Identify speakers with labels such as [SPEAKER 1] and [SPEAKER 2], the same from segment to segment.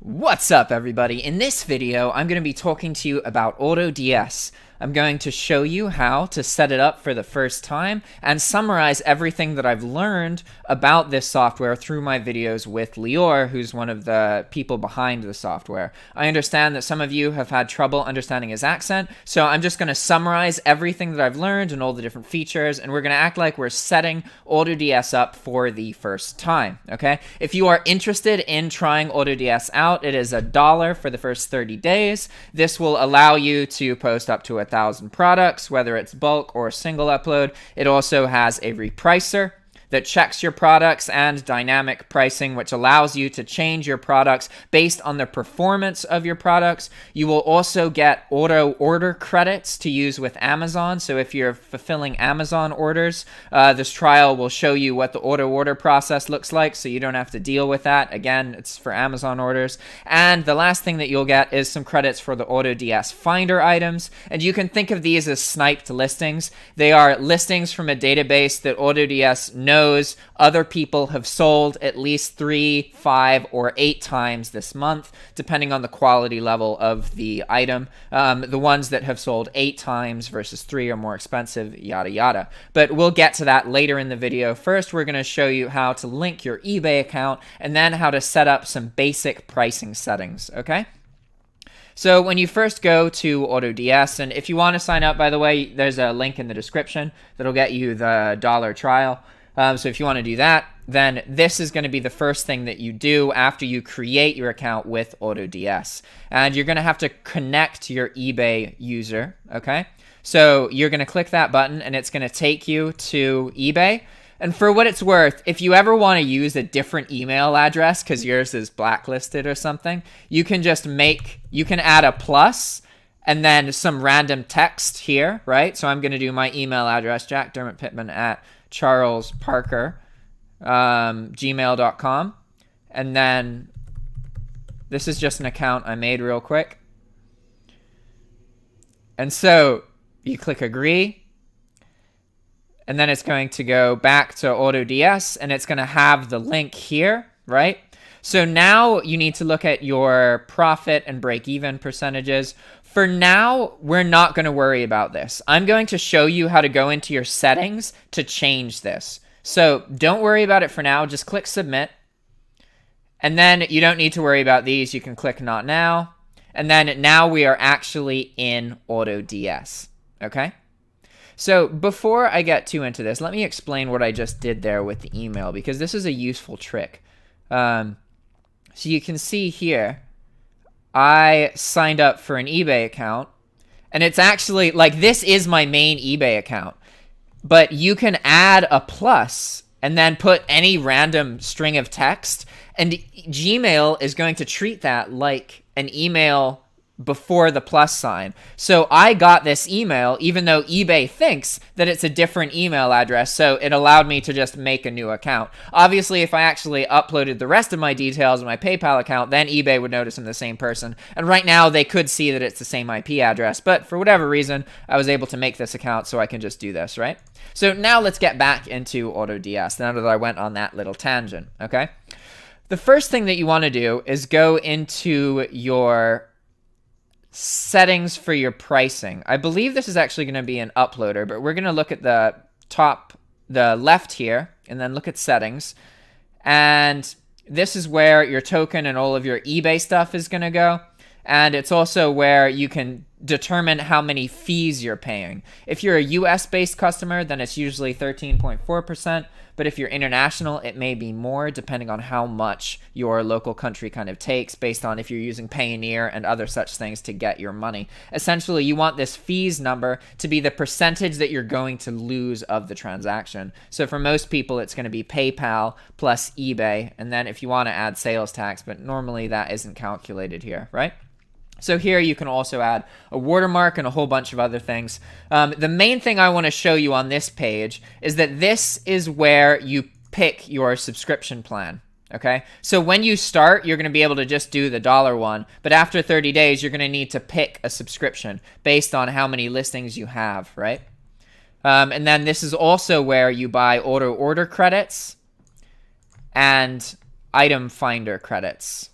[SPEAKER 1] What's up, everybody? In this video, I'm going to be talking to you about AutoDS. I'm going to show you how to set it up for the first time and summarize everything that I've learned about this software through my videos with Lior, who's one of the people behind the software. I understand that some of you have had trouble understanding his accent, so I'm just going to summarize everything that I've learned and all the different features, and we're going to act like we're setting AutoDS up for the first time, okay? If you are interested in trying AutoDS out, it is $1 for the first 30 days. This will allow you to post up to 1,000 products, whether it's bulk or single upload. It also has a repricer that checks your products and dynamic pricing, which allows you to change your products based on the performance of your products. You will also get auto order credits to use with Amazon. So if you're fulfilling Amazon orders, this trial will show you what the auto order process looks like, so you don't have to deal with that. Again, it's for Amazon orders. And the last thing that you'll get is some credits for the AutoDS Finder items. And you can think of these as sniped listings. They are listings from a database that AutoDS knows other people have sold at least 3, 5, or 8 times this month, depending on the quality level of the item. The ones that have sold 8 times versus 3 are more expensive, yada yada. But we'll get to that later in the video. First, we're going to show you how to link your eBay account and then how to set up some basic pricing settings, okay? So when you first go to AutoDS, and if you want to sign up, by the way, there's a link in the description that'll get you the $1 trial. So if you want to do that, then this is going to be the first thing that you do after you create your account with AutoDS. And you're going to have to connect your eBay user, okay? So you're going to click that button, and it's going to take you to eBay. And for what it's worth, if you ever want to use a different email address because yours is blacklisted or something, you can just add a plus and then some random text here, right? So I'm going to do my email address, jackdermotpittman@charlesparker gmail.com. And then this is just an account I made real quick. And so you click agree. And then it's going to go back to AutoDS, and it's going to have the link here, right? So now you need to look at your profit and break-even percentages. For now, we're not going to worry about this. I'm going to show you how to go into your settings to change this. So don't worry about it for now. Just click submit. And then you don't need to worry about these. You can click not now. And then now we are actually in AutoDS, okay? So before I get too into this, let me explain what I just did there with the email, because this is a useful trick. So you can see here, I signed up for an eBay account, and it's actually, like, this is my main eBay account. But you can add a plus and then put any random string of text, and Gmail is going to treat that like an email before the plus sign. So I got this email even though eBay thinks that it's a different email address, so it allowed me to just make a new account. Obviously, if I actually uploaded the rest of my details in my PayPal account, then eBay would notice I'm the same person. And right now they could see that it's the same IP address, but for whatever reason, I was able to make this account, so I can just do this, right? So now let's get back into AutoDS, now that I went on that little tangent, okay? The first thing that you want to do is go into your settings for your pricing. I believe this is actually going to be an uploader, but we're going to look at the left here, and then look at settings. And this is where your token and all of your eBay stuff is going to go. And it's also where you can determine how many fees you're paying. If you're a US-based customer, then it's usually 13.4%. But if you're international, it may be more, depending on how much your local country kind of takes, based on if you're using Payoneer and other such things to get your money. Essentially, you want this fees number to be the percentage that you're going to lose of the transaction. So for most people, it's going to be PayPal plus eBay. And then if you want to add sales tax, but normally that isn't calculated here, right? So here you can also add a watermark and a whole bunch of other things. The main thing I want to show you on this page is that this is where you pick your subscription plan, okay? So when you start, you're going to be able to just do the $1 one, but after 30 days, you're going to need to pick a subscription based on how many listings you have, right? And then this is also where you buy auto order credits and item finder credits.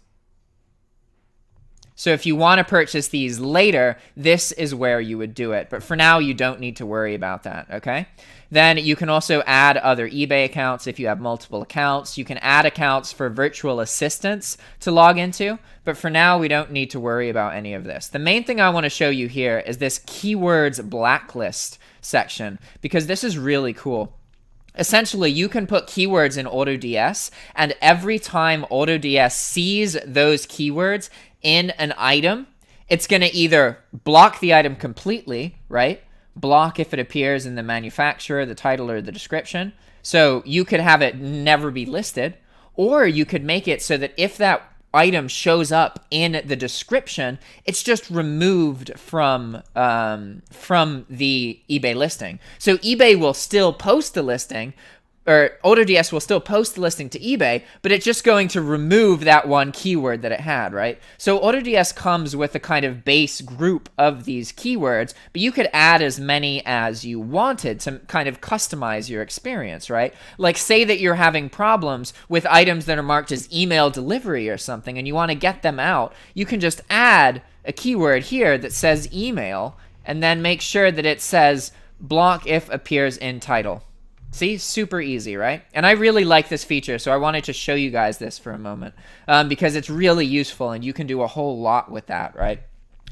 [SPEAKER 1] So if you want to purchase these later, this is where you would do it. But for now, you don't need to worry about that, okay? Then you can also add other eBay accounts if you have multiple accounts. You can add accounts for virtual assistants to log into. But for now, we don't need to worry about any of this. The main thing I want to show you here is this keywords blacklist section, because this is really cool. Essentially, you can put keywords in AutoDS, and every time AutoDS sees those keywords in an item, it's going to either block the item completely, right? Block if it appears in the manufacturer, the title, or the description. So you could have it never be listed, or you could make it so that if that item shows up in the description, it's just removed from the eBay listing. So eBay will still post the listing, or AutoDS will still post the listing to eBay, but it's just going to remove that one keyword that it had, right? So AutoDS comes with a kind of base group of these keywords, but you could add as many as you wanted to kind of customize your experience, right? Like say that you're having problems with items that are marked as email delivery or something, and you want to get them out, you can just add a keyword here that says email, and then make sure that it says block if appears in title. See, super easy, right? And I really like this feature, so I wanted to show you guys this for a moment because it's really useful and you can do a whole lot with that, right?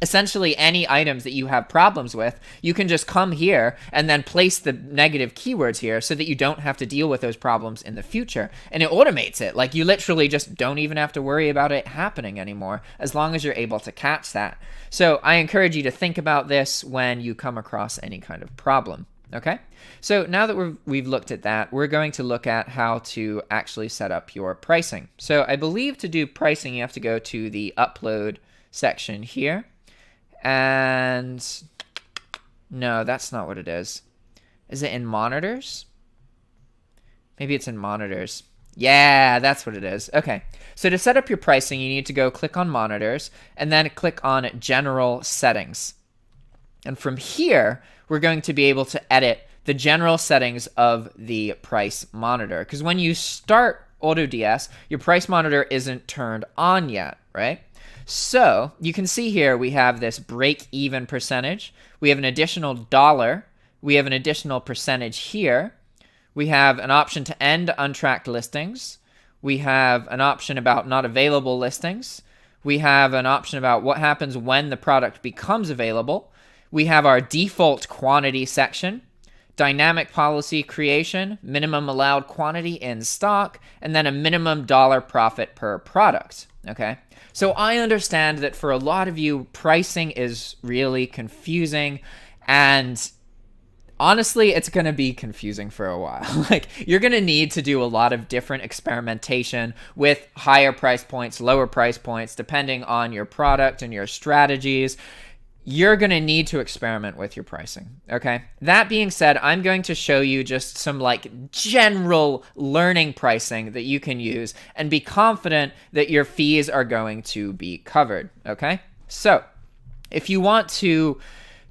[SPEAKER 1] Essentially, any items that you have problems with, you can just come here and then place the negative keywords here so that you don't have to deal with those problems in the future. And it automates it. Like, you literally just don't even have to worry about it happening anymore as long as you're able to catch that. So I encourage you to think about this when you come across any kind of problem. Okay, so now that we've looked at that, we're going to look at how to actually set up your pricing. So I believe to do pricing, you have to go to the upload section here. And no, that's not what it is. Is it in monitors? Maybe it's in monitors. Yeah, that's what it is. Okay, so to set up your pricing, you need to go click on monitors and then click on general settings. And from here, we're going to be able to edit the general settings of the price monitor. Because when you start AutoDS, your price monitor isn't turned on yet, right? So you can see here we have this break-even percentage. We have an additional dollar. We have an additional percentage here. We have an option to end untracked listings. We have an option about not available listings. We have an option about what happens when the product becomes available. We have our default quantity section, dynamic policy creation, minimum allowed quantity in stock, and then a minimum dollar profit per product, okay? So I understand that for a lot of you, pricing is really confusing, and honestly, it's going to be confusing for a while. Like, you're going to need to do a lot of different experimentation with higher price points, lower price points, depending on your product and your strategies. You're going to need to experiment with your pricing, okay? That being said, I'm going to show you just some like general learning pricing that you can use and be confident that your fees are going to be covered, okay? So if you want to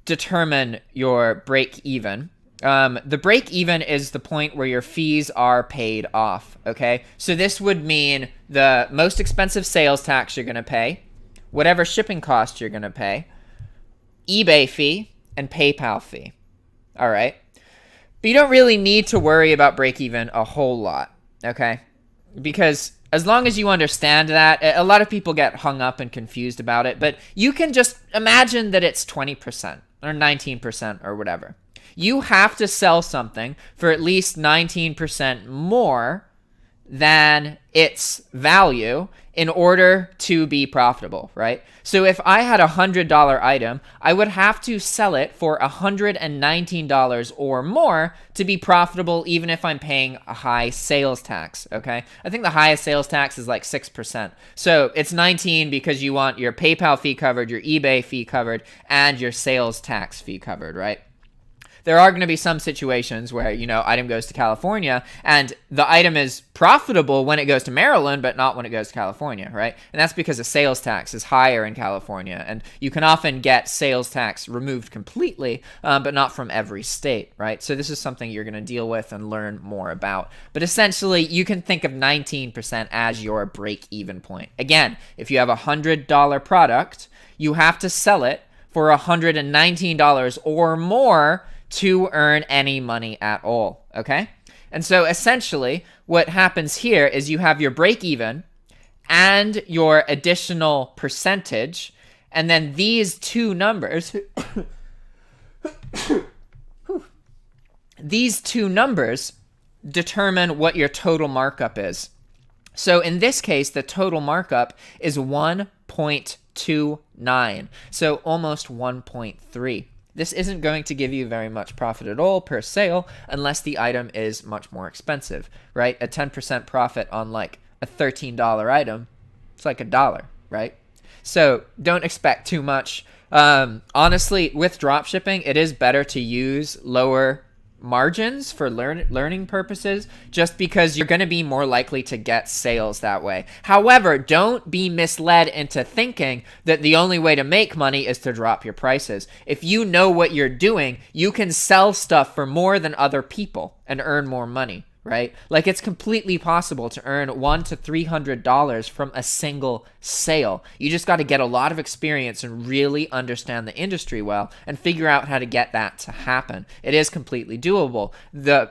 [SPEAKER 1] determine your break even, the break even is the point where your fees are paid off, okay? So this would mean the most expensive sales tax you're going to pay, whatever shipping cost you're going to pay, eBay fee, and PayPal fee. All right. But you don't really need to worry about break even a whole lot, okay? Because as long as you understand that, a lot of people get hung up and confused about it, but you can just imagine that it's 20% or 19% or whatever. You have to sell something for at least 19% more than its value in order to be profitable, right? So if I had a $100 item, I would have to sell it for $119 or more to be profitable, even if I'm paying a high sales tax, okay? I think the highest sales tax is like 6%. So it's 19 because you want your PayPal fee covered, your eBay fee covered, and your sales tax fee covered, right? There are going to be some situations where, item goes to California and the item is profitable when it goes to Maryland, but not when it goes to California, right? And that's because the sales tax is higher in California, and you can often get sales tax removed completely, but not from every state, right? So this is something you're going to deal with and learn more about. But essentially, you can think of 19% as your break-even point. Again, if you have a $100 product, you have to sell it for $119 or more to earn any money at all, okay? And so essentially, what happens here is you have your break-even and your additional percentage, and then these two numbers, these two numbers determine what your total markup is. So in this case, the total markup is 1.29, so almost 1.3. This isn't going to give you very much profit at all per sale unless the item is much more expensive, right? A 10% profit on like a $13 item, it's like $1, right? So don't expect too much. Honestly, with dropshipping, it is better to use lower margins for learning purposes, just because you're going to be more likely to get sales that way. However, don't be misled into thinking that the only way to make money is to drop your prices. If you know what you're doing, you can sell stuff for more than other people and earn more money, right? Like, it's completely possible to earn $100 to $300 from a single sale. You just got to get a lot of experience and really understand the industry well and figure out how to get that to happen. It is completely doable. The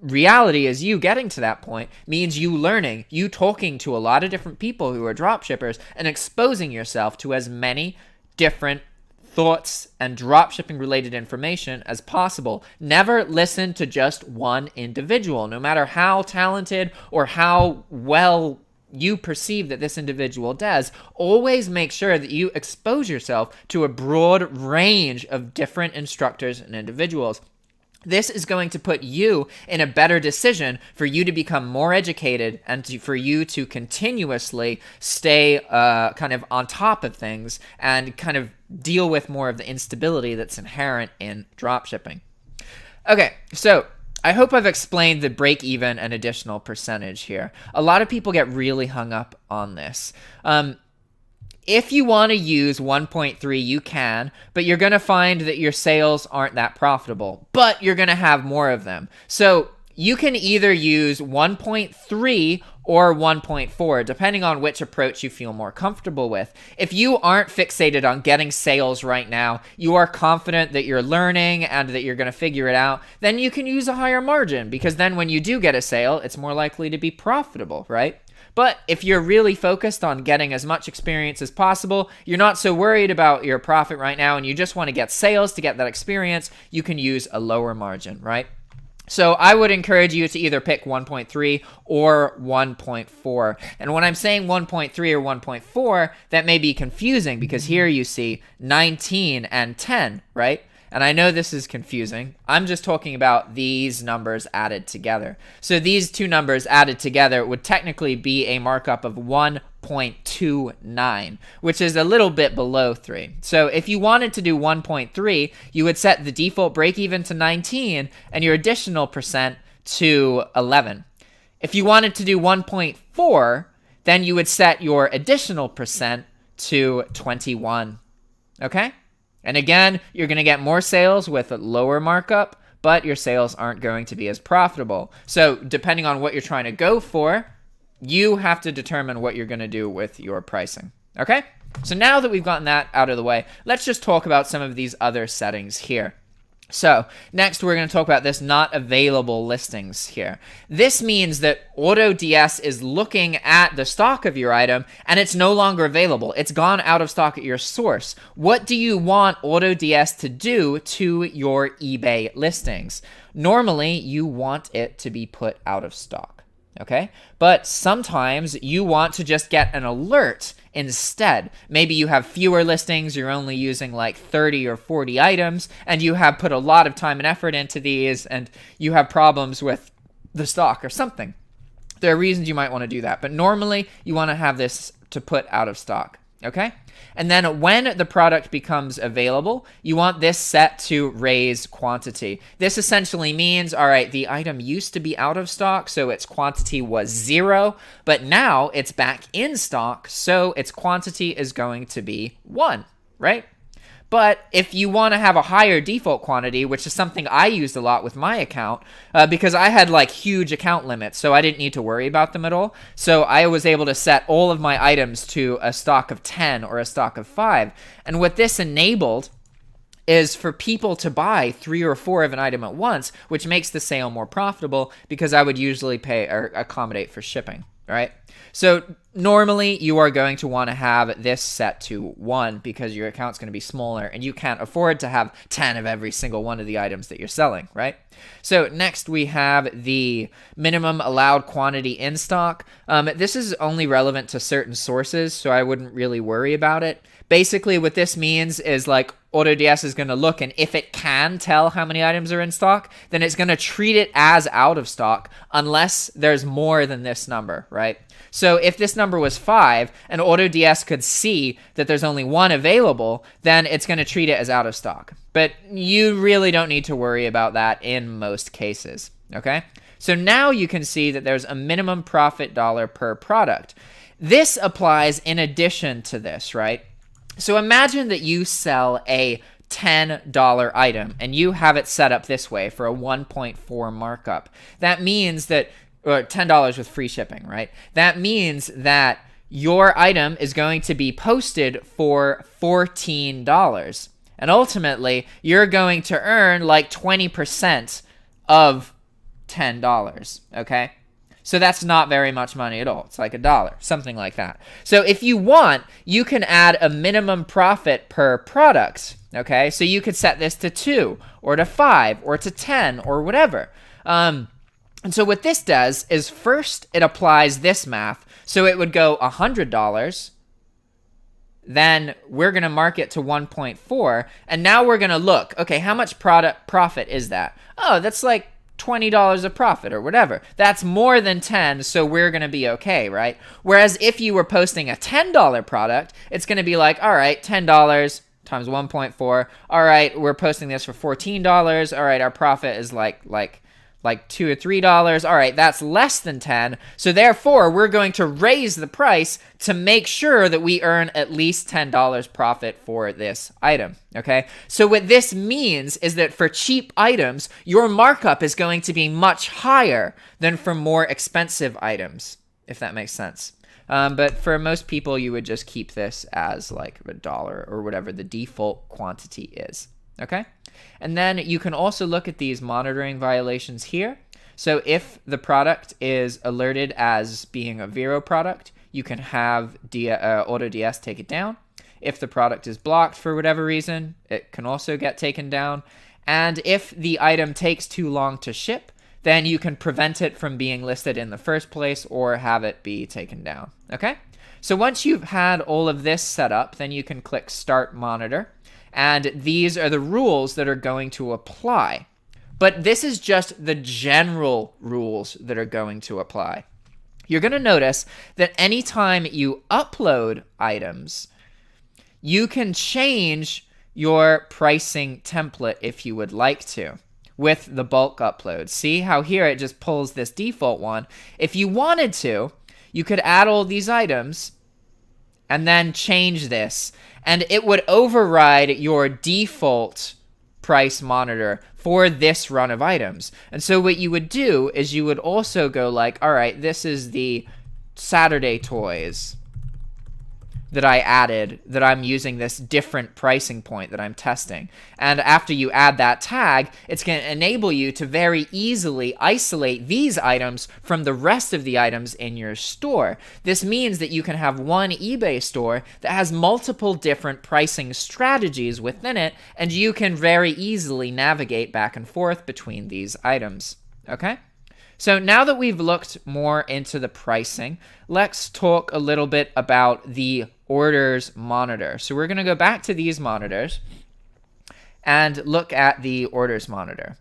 [SPEAKER 1] reality is, you getting to that point means you learning, you talking to a lot of different people who are dropshippers and exposing yourself to as many different thoughts and dropshipping related information as possible. Never listen to just one individual, no matter how talented or how well you perceive that this individual does. Always make sure that you expose yourself to a broad range of different instructors and individuals. This is going to put you in a better decision for you to become more educated and for you to continuously stay kind of on top of things and kind of deal with more of the instability that's inherent in dropshipping. Okay, so I hope I've explained the break-even and additional percentage here. A lot of people get really hung up on this. If you want to use 1.3, you can, but you're going to find that your sales aren't that profitable, but you're going to have more of them. So you can either use 1.3 or 1.4, depending on which approach you feel more comfortable with. If you aren't fixated on getting sales right now, you are confident that you're learning and that you're going to figure it out, then you can use a higher margin, because then when you do get a sale, it's more likely to be profitable, right? But if you're really focused on getting as much experience as possible, you're not so worried about your profit right now, and you just want to get sales to get that experience, you can use a lower margin, right? So I would encourage you to either pick 1.3 or 1.4. And when I'm saying 1.3 or 1.4, that may be confusing, because here you see 19 and 10, right? And I know this is confusing. I'm just talking about these numbers added together. So these two numbers added together would technically be a markup of 1.29, which is a little bit below 3. So if you wanted to do 1.3, you would set the default break-even to 19 and your additional percent to 11. If you wanted to do 1.4, then you would set your additional percent to 21. Okay? And again, you're going to get more sales with a lower markup, but your sales aren't going to be as profitable. So depending on what you're trying to go for, you have to determine what you're going to do with your pricing. Okay? So now that we've gotten that out of the way, let's just talk about some of these other settings here. So next, we're going to talk about this not available listings here. This means that AutoDS is looking at the stock of your item and it's no longer available. It's gone out of stock at your source. What do you want AutoDS to do to your eBay listings? Normally, you want it to be put out of stock. Okay, but sometimes you want to just get an alert instead. Maybe you have fewer listings, you're only using like 30 or 40 items, and you have put a lot of time and effort into these, and you have problems with the stock or something. There are reasons you might want to do that, but normally you want to have this to put out of stock. Okay? And then when the product becomes available, you want this set to raise quantity. This essentially means, all right, the item used to be out of stock, so its quantity was 0, but now it's back in stock, so its quantity is going to be 1, right? But if you want to have a higher default quantity, which is something I used a lot with my account, because I had like huge account limits, so I didn't need to worry about them at all. So I was able to set all of my items to a stock of 10 or a stock of 5. And what this enabled is for people to buy 3 or 4 of an item at once, which makes the sale more profitable because I would usually pay or accommodate for shipping, right? So normally you are going to want to have this set to 1 because your account's going to be smaller and you can't afford to have 10 of every single one of the items that you're selling, right? So next we have the minimum allowed quantity in stock. This is only relevant to certain sources, so I wouldn't really worry about it. Basically what this means is like AutoDS is going to look, and if it can tell how many items are in stock, then it's going to treat it as out of stock unless there's more than this number, right? So if this number was 5 and AutoDS could see that there's only 1 available, then it's going to treat it as out of stock. But you really don't need to worry about that in most cases, okay? So now you can see that there's a minimum profit dollar per product. This applies in addition to this, right? So imagine that you sell a $10 item and you have it set up this way for a 1.4 markup. That means that, or $10 with free shipping, right? That means that your item is going to be posted for $14. And ultimately, you're going to earn like 20% of $10, okay? So that's not very much money at all. It's like $1, something like that. So if you want, you can add a minimum profit per product, okay? So you could set this to 2 or to 5 or to 10 or whatever. And so what this does is first it applies this math. So it would go $100. Then we're going to mark it to 1.4. And now we're going to look, okay, how much product profit is that? Oh, that's like $20 of profit or whatever. That's more than 10, so we're going to be okay, right? Whereas if you were posting a $10 product, it's going to be like, all right, $10 times 1.4. All right, we're posting this for $14. All right, our profit is like $2 or $3. All right, that's less than 10. So therefore, we're going to raise the price to make sure that we earn at least $10 profit for this item, okay? So what this means is that for cheap items, your markup is going to be much higher than for more expensive items, if that makes sense. But for most people, you would just keep this as like $1 or whatever the default quantity is, okay? And then you can also look at these monitoring violations here. So if the product is alerted as being a Vero product, you can have AutoDS take it down. If the product is blocked for whatever reason, it can also get taken down. And if the item takes too long to ship, then you can prevent it from being listed in the first place or have it be taken down, okay? So once you've had all of this set up, then you can click Start Monitor. And these are the rules that are going to apply. But this is just the general rules that are going to apply. You're going to notice that anytime you upload items, you can change your pricing template if you would like to with the bulk upload. See how here it just pulls this default one. If you wanted to, you could add all these items and then change this, and it would override your default price monitor for this run of items. And so what you would do is you would also go like, all right, this is the Saturday toys that I added, that I'm using this different pricing point that I'm testing. And after you add that tag, it's going to enable you to very easily isolate these items from the rest of the items in your store. This means that you can have one eBay store that has multiple different pricing strategies within it, and you can very easily navigate back and forth between these items, okay? So now that we've looked more into the pricing, let's talk a little bit about the orders monitor. So we're going to go back to these monitors and look at the orders monitor.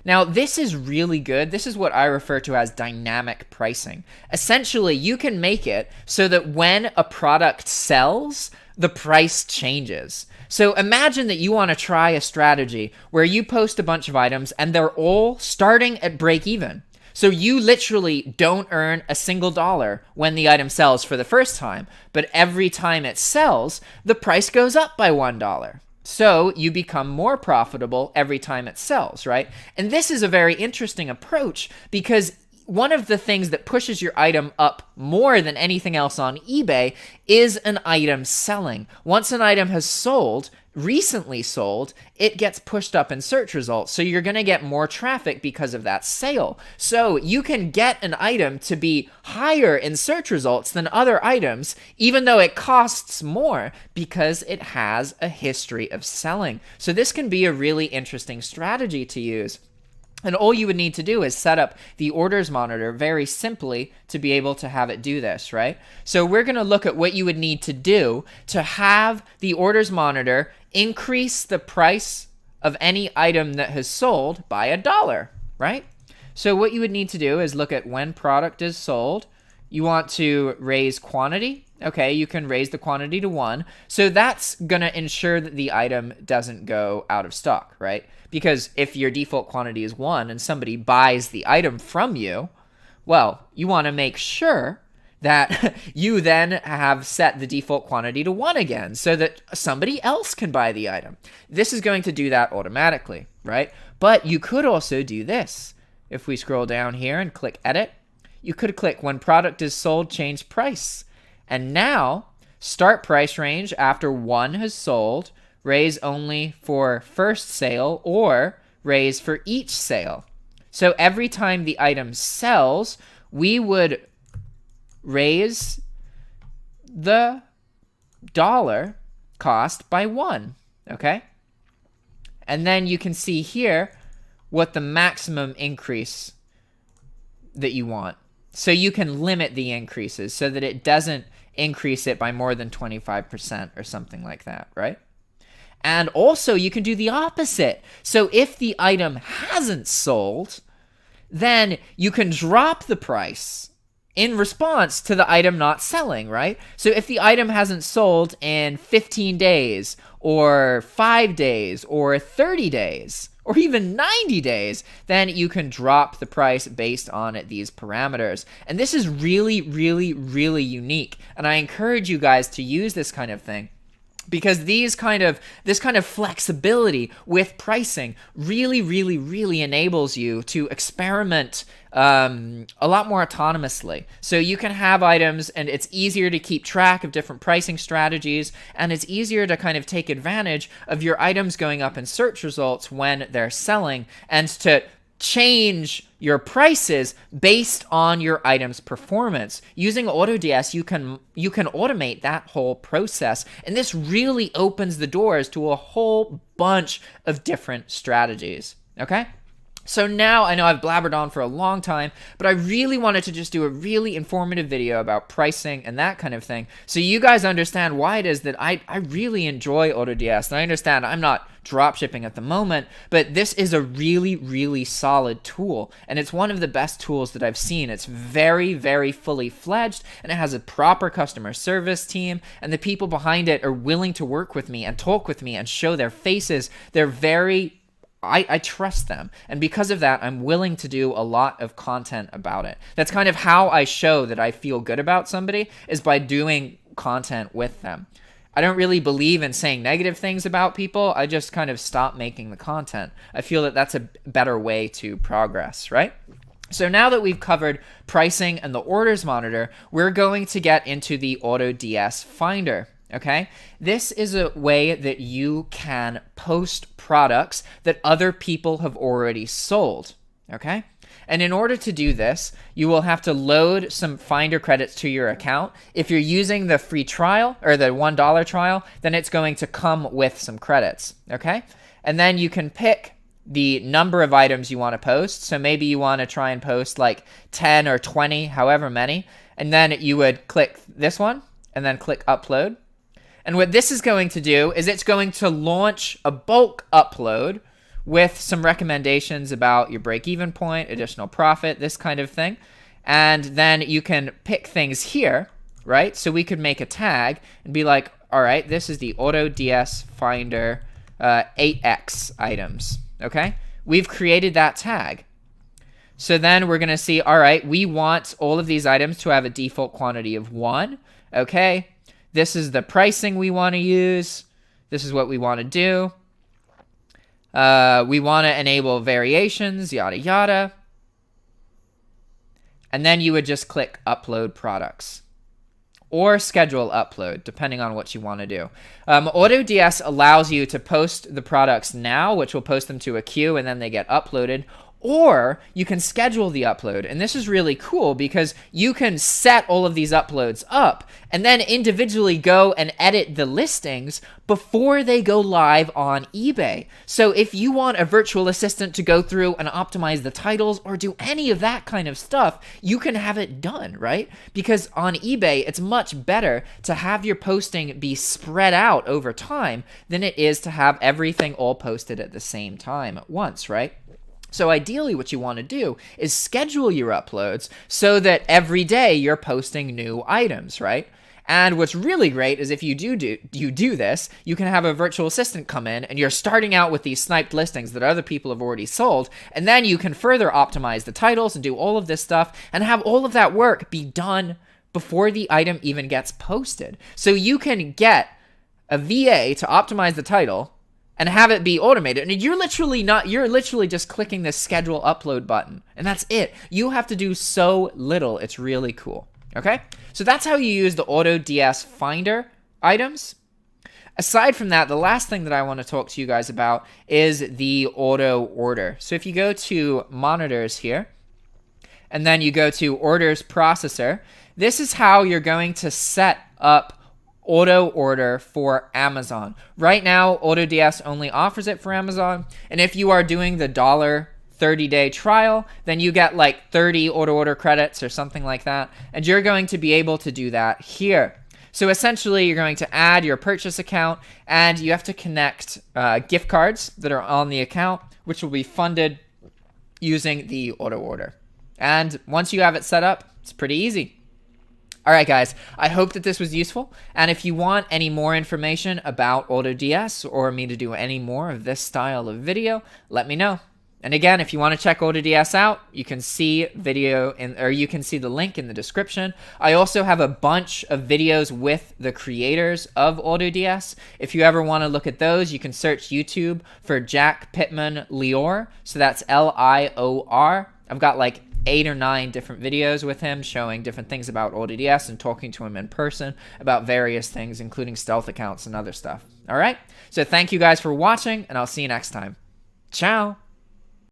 [SPEAKER 1] Now, this is really good. This is what I refer to as dynamic pricing. Essentially, you can make it so that when a product sells, the price changes. So imagine that you want to try a strategy where you post a bunch of items and they're all starting at break even. So you literally don't earn a single dollar when the item sells for the first time, but every time it sells, the price goes up by $1. So you become more profitable every time it sells, right? And this is a very interesting approach because one of the things that pushes your item up more than anything else on eBay is an item selling. Once an item has sold, recently sold, it gets pushed up in search results. So you're going to get more traffic because of that sale. So you can get an item to be higher in search results than other items, even though it costs more because it has a history of selling. So this can be a really interesting strategy to use. And all you would need to do is set up the orders monitor very simply to be able to have it do this, right? So we're going to look at what you would need to do to have the orders monitor increase the price of any item that has sold by $1, right? So what you would need to do is look at when product is sold. You want to raise quantity. Okay, you can raise the quantity to 1. So that's going to ensure that the item doesn't go out of stock, right? Because if your default quantity is 1 and somebody buys the item from you, well, you want to make sure that you then have set the default quantity to 1 again so that somebody else can buy the item. This is going to do that automatically, right? But you could also do this. If we scroll down here and click edit, you could click when product is sold, change price. And now start price range after 1 has sold, raise only for first sale or raise for each sale. So every time the item sells, we would raise the dollar cost by 1, okay? And then you can see here what the maximum increase that you want. So you can limit the increases so that it doesn't increase it by more than 25% or something like that, right? And also you can do the opposite. So if the item hasn't sold, then you can drop the price in response to the item not selling, right? So if the item hasn't sold in 15 days or 5 days or 30 days or even 90 days, then you can drop the price based on these parameters. And this is really, really, really unique. And I encourage you guys to use this kind of thing, because this kind of flexibility with pricing really, really, really enables you to experiment a lot more autonomously. So you can have items and it's easier to keep track of different pricing strategies, and it's easier to kind of take advantage of your items going up in search results when they're selling, and to change your prices based on your item's performance. Using AutoDS, you can automate that whole process, and this really opens the doors to a whole bunch of different strategies, okay? So now, I know I've blabbered on for a long time, but I really wanted to just do a really informative video about pricing and that kind of thing, so you guys understand why it is that I really enjoy AutoDS. And I understand I'm not dropshipping at the moment, but this is a really, really solid tool, and it's one of the best tools that I've seen. It's very, very fully fledged, and it has a proper customer service team, and the people behind it are willing to work with me and talk with me and show their faces. They're very... I trust them, and because of that, I'm willing to do a lot of content about it. That's kind of how I show that I feel good about somebody, is by doing content with them. I don't really believe in saying negative things about people. I just kind of stop making the content. I feel that that's a better way to progress, right? So now that we've covered pricing and the orders monitor, we're going to get into the AutoDS Finder. Okay, this is a way that you can post products that other people have already sold. Okay, and in order to do this, you will have to load some Finder credits to your account. If you're using the free trial or the $1 trial, then it's going to come with some credits. Okay, and then you can pick the number of items you want to post. So maybe you want to try and post like 10 or 20, however many, and then you would click this one and then click upload. And what this is going to do is it's going to launch a bulk upload with some recommendations about your break-even point, additional profit, this kind of thing. And then you can pick things here, right? So we could make a tag and be like, all right, this is the AutoDS Finder 8X items, okay? We've created that tag. So then we're going to see, all right, we want all of these items to have a default quantity of 1, okay? This is the pricing we want to use. This is what we want to do. We want to enable variations, yada, yada. And then you would just click Upload Products or Schedule Upload, depending on what you want to do. AutoDS allows you to post the products now, which will post them to a queue, and then they get uploaded. Or you can schedule the upload. And this is really cool because you can set all of these uploads up and then individually go and edit the listings before they go live on eBay. So if you want a virtual assistant to go through and optimize the titles or do any of that kind of stuff, you can have it done, right? Because on eBay, it's much better to have your posting be spread out over time than it is to have everything all posted at the same time at once, right? So ideally what you want to do is schedule your uploads so that every day you're posting new items, right? And what's really great is if you do this, you can have a virtual assistant come in and you're starting out with these sniped listings that other people have already sold, and then you can further optimize the titles and do all of this stuff and have all of that work be done before the item even gets posted. So you can get a VA to optimize the title and have it be automated. And you're literally just clicking the schedule upload button. And that's it. You have to do so little. It's really cool. Okay? So that's how you use the AutoDS Finder items. Aside from that, the last thing that I want to talk to you guys about is the auto order. So if you go to monitors here, and then you go to orders processor, this is how you're going to set up auto order for Amazon. Right now, AutoDS only offers it for Amazon. And if you are doing the $1 30-day trial, then you get like 30 auto order credits or something like that. And you're going to be able to do that here. So essentially, you're going to add your purchase account and you have to connect gift cards that are on the account, which will be funded using the auto order. And once you have it set up, it's pretty easy. All right, guys, I hope that this was useful. And if you want any more information about AutoDS or me to do any more of this style of video, let me know. And again, if you want to check AutoDS out, you can see you can see the link in the description. I also have a bunch of videos with the creators of AutoDS. If you ever want to look at those, you can search YouTube for Jack Pittman Lior. So that's Lior. I've got like 8 or 9 different videos with him showing different things about AutoDS and talking to him in person about various things, including stealth accounts and other stuff. All right? So thank you guys for watching, and I'll see you next time. Ciao!